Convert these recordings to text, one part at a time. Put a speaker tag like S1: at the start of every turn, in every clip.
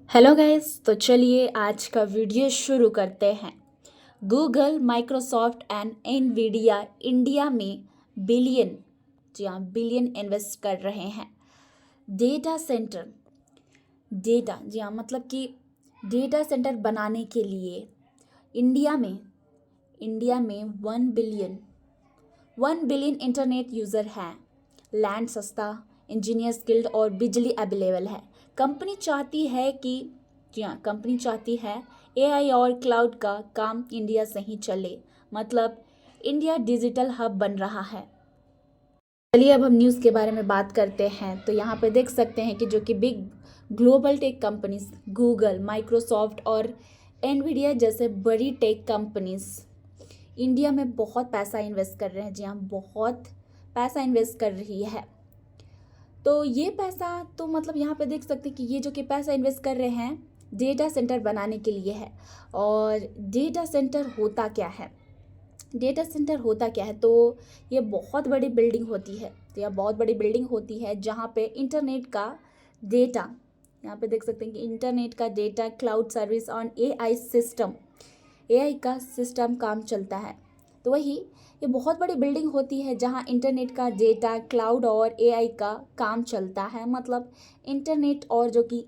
S1: Hello guys, तो चलिए आज का वीडियो शुरू करते हैं। Google, Microsoft and Nvidia India में बिलियन, जी हाँ, बिलियन इन्वेस्ट कर रहे हैं। डेटा सेंटर, डेटा, जी हाँ, मतलब कि डेटा सेंटर बनाने के लिए इंडिया में 1 बिलियन इंटरनेट यूज़र हैं। लैंड सस्ता, इंजीनियर स्किल्ड और बिजली अवेलेबल है। कंपनी चाहती है कि जी हाँ, कंपनी चाहती है एआई और क्लाउड का काम इंडिया से ही चले, मतलब इंडिया डिजिटल हब बन रहा है। चलिए अब हम न्यूज़ के बारे में बात करते हैं। तो यहाँ पे देख सकते हैं कि जो कि big global tech companies Google, Microsoft और एनवीडिया जैसे बड़ी टेक कंपनीज इंडिया में बहुत पैसा इन्वेस्ट कर रहे हैं। जी हाँ, बहुत पैसा इन्वेस्ट कर रही है। तो ये पैसा, तो मतलब यहाँ पे देख सकते हैं कि ये जो कि पैसा इन्वेस्ट कर रहे हैं डेटा सेंटर बनाने के लिए है। और डेटा सेंटर होता क्या है? डेटा सेंटर होता क्या है? तो ये बहुत बड़ी बिल्डिंग होती है। तो यह बहुत बड़ी बिल्डिंग होती है जहाँ पे इंटरनेट का डेटा, यहाँ पे देख सकते हैं कि इंटरनेट का डेटा, क्लाउड सर्विस और एआई का सिस्टम काम चलता है। तो वही ये बहुत बड़ी बिल्डिंग होती है जहाँ इंटरनेट का डेटा, क्लाउड और एआई का काम चलता है। मतलब इंटरनेट और जो कि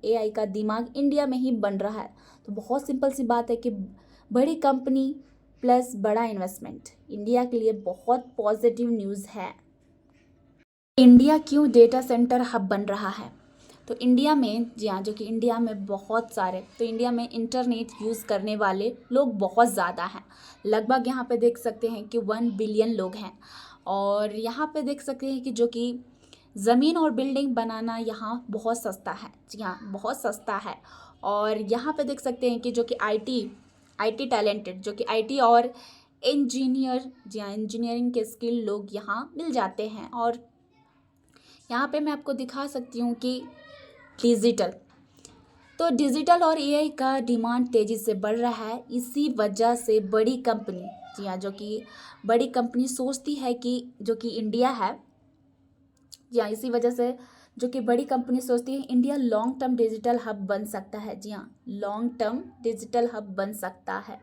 S1: एआई का दिमाग इंडिया में ही बन रहा है। तो बहुत सिंपल सी बात है कि बड़ी कंपनी प्लस बड़ा इन्वेस्टमेंट इंडिया के लिए बहुत पॉजिटिव न्यूज़ है। इंडिया क्यों डेटा सेंटर हब बन रहा है? तो इंडिया में, जी हाँ, जो कि इंडिया में तो इंडिया में इंटरनेट यूज़ करने वाले लोग बहुत ज़्यादा हैं। लगभग यहाँ पे देख सकते हैं कि 1 बिलियन लोग हैं। और यहाँ पे देख सकते हैं कि जो कि ज़मीन और बिल्डिंग बनाना यहाँ बहुत सस्ता है। जी हाँ, बहुत सस्ता है। और यहाँ पे देख सकते हैं कि जो कि आईटी टैलेंटेड, जो कि आईटी और इंजीनियर, जी हाँ, इंजीनियरिंग के स्किल लोग यहाँ मिल जाते हैं। और यहाँ पे मैं आपको दिखा सकती हूँ कि डिजिटल और एआई का डिमांड तेज़ी से बढ़ रहा है। इसी वजह से बड़ी कंपनी, जी हाँ, जो कि बड़ी कंपनी सोचती है कि जो कि इंडिया है, जी हाँ, इसी वजह से जो कि बड़ी कंपनी सोचती है India long term digital hub बन सकता है। जी हाँ, लॉन्ग टर्म डिजिटल हब बन सकता है।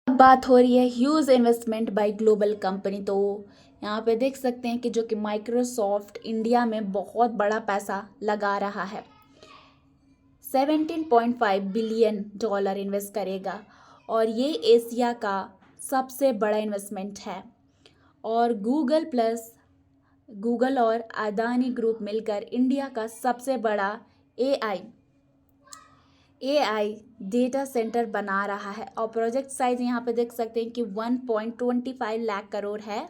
S1: अब बात हो रही है huge investment by global company. तो यहाँ पे देख सकते हैं कि जो कि माइक्रोसॉफ्ट इंडिया में बहुत बड़ा पैसा लगा रहा है। $17.5 बिलियन इन्वेस्ट करेगा और ये एशिया का सबसे बड़ा इन्वेस्टमेंट है। और गूगल और अदानी ग्रुप मिलकर इंडिया का सबसे बड़ा एआई डेटा सेंटर बना रहा है। और प्रोजेक्ट साइज यहाँ पे देख सकते हैं कि 1.25 लाख करोड़ है।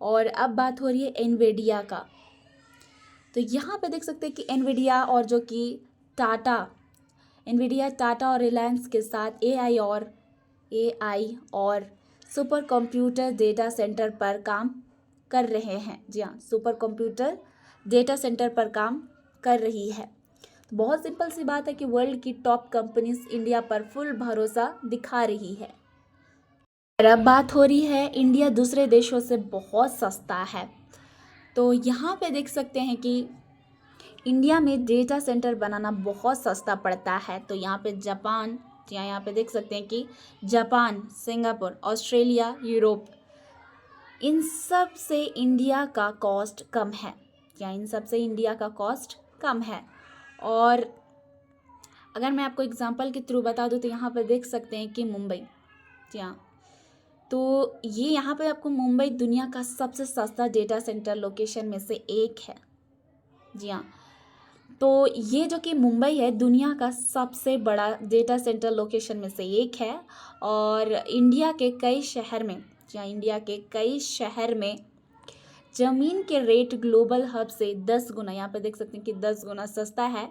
S1: और अब बात हो रही है एनवीडिया का। तो यहाँ पे देख सकते हैं कि एनवीडिया टाटा और रिलायंस के साथ एआई और सुपर कंप्यूटर डेटा सेंटर पर काम कर रहे हैं। जी हाँ, सुपर कंप्यूटर डेटा सेंटर पर काम कर रही है। तो बहुत सिंपल सी बात है कि वर्ल्ड की टॉप कंपनीज इंडिया पर फुल भरोसा दिखा रही है। और अब बात हो रही है इंडिया दूसरे देशों से बहुत सस्ता है। तो यहाँ पे देख सकते हैं कि इंडिया में डेटा सेंटर बनाना बहुत सस्ता पड़ता है। तो यहाँ पे जापान, यहाँ पे देख सकते हैं कि जापान, सिंगापुर, ऑस्ट्रेलिया, यूरोप, इन सब से इंडिया का कॉस्ट कम है। और अगर मैं आपको एग्जांपल के थ्रू बता दूँ तो यहाँ पर देख सकते हैं कि मुंबई, जी हाँ, तो ये यहाँ पे आपको मुंबई दुनिया का सबसे सस्ता डेटा सेंटर लोकेशन में से एक है। जी हाँ, तो ये जो कि मुंबई है दुनिया का सबसे बड़ा डेटा सेंटर लोकेशन में से एक है। और इंडिया के कई शहर में ज़मीन के रेट ग्लोबल हब से 10 गुना, यहाँ पे देख सकते हैं कि 10 गुना सस्ता है।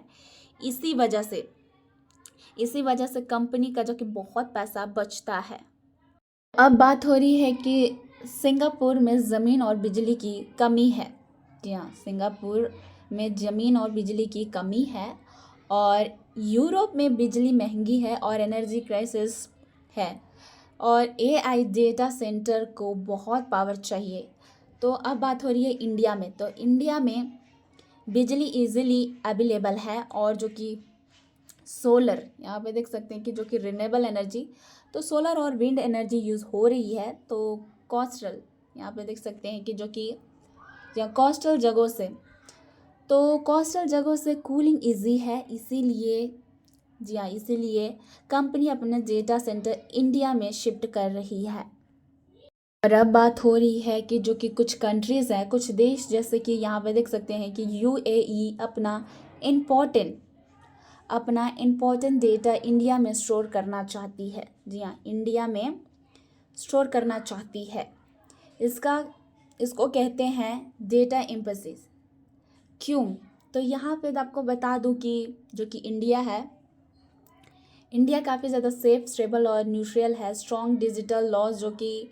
S1: इसी वजह से कंपनी का जो कि बहुत पैसा बचता है। अब बात हो रही है कि सिंगापुर में ज़मीन और बिजली की कमी है। जी हाँ, सिंगापुर में ज़मीन और बिजली की कमी है। और यूरोप में बिजली महंगी है और एनर्जी क्राइसिस है। और एआई डेटा सेंटर को बहुत पावर चाहिए। तो अब बात हो रही है इंडिया में। तो इंडिया में बिजली इजीली अवेलेबल है, और जो कि सोलर, यहाँ पे देख सकते हैं कि जो कि रिन्यूएबल एनर्जी, तो सोलर और विंड एनर्जी यूज़ हो रही है। तो कोस्टल, यहाँ पे देख सकते हैं कि जो कि या कोस्टल जगहों से, तो कोस्टल जगहों से कूलिंग इजी है, इसीलिए जी हाँ, इसीलिए कंपनी अपने डेटा सेंटर इंडिया में शिफ्ट कर रही है। और अब बात हो रही है कि जो कि कुछ कंट्रीज़ हैं, कुछ देश, जैसे कि यहाँ पे देख सकते हैं कि यूएई अपना इम्पोर्टेंट डेटा इंडिया में स्टोर करना चाहती है। जी हाँ, इंडिया में स्टोर करना चाहती है। इसको कहते हैं डेटा एम्बेसीज। क्यों? तो यहाँ पे आपको बता दूँ कि जो कि इंडिया काफ़ी ज़्यादा सेफ, स्टेबल और न्यूट्रल है। स्ट्रॉन्ग डिजिटल लॉज, जो कि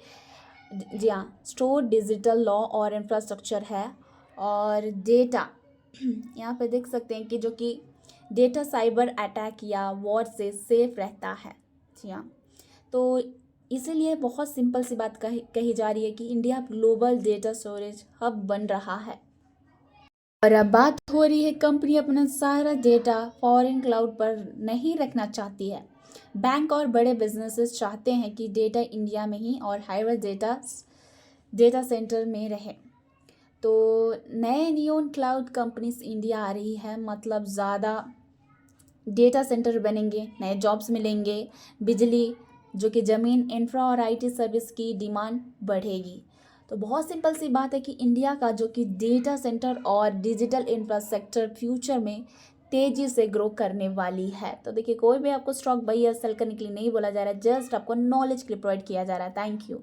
S1: जी हाँ, स्टोर डिजिटल लॉ और इंफ्रास्ट्रक्चर है। और डेटा यहाँ पे देख सकते हैं कि जो कि डेटा साइबर अटैक या वॉर से सेफ रहता है। जी हाँ, तो इसीलिए बहुत सिंपल सी बात कही जा रही है कि India global data storage hub बन रहा है। और अब बात हो रही है, कंपनी अपना सारा डेटा फॉरेन क्लाउड पर नहीं रखना चाहती है। बैंक और बड़े बिजनेसेस चाहते हैं कि डेटा इंडिया में ही और हाईवे डेटा सेंटर में रहे। तो नए नियोन क्लाउड कंपनीज इंडिया आ रही है, मतलब ज़्यादा डेटा सेंटर बनेंगे, नए जॉब्स मिलेंगे, बिजली, जो कि ज़मीन, इंफ्रा और आईटी सर्विस की डिमांड बढ़ेगी। तो बहुत सिंपल सी बात है कि इंडिया का जो कि डेटा सेंटर और डिजिटल इंफ्रास्ट्रक्चर फ्यूचर में तेज़ी से ग्रो करने वाली है। तो देखिए, कोई भी आपको स्टॉक बाई या सेल करने के लिए नहीं बोला जा रहा है, जस्ट आपको नॉलेज के लिए प्रोवाइड किया जा रहा है। Thank you.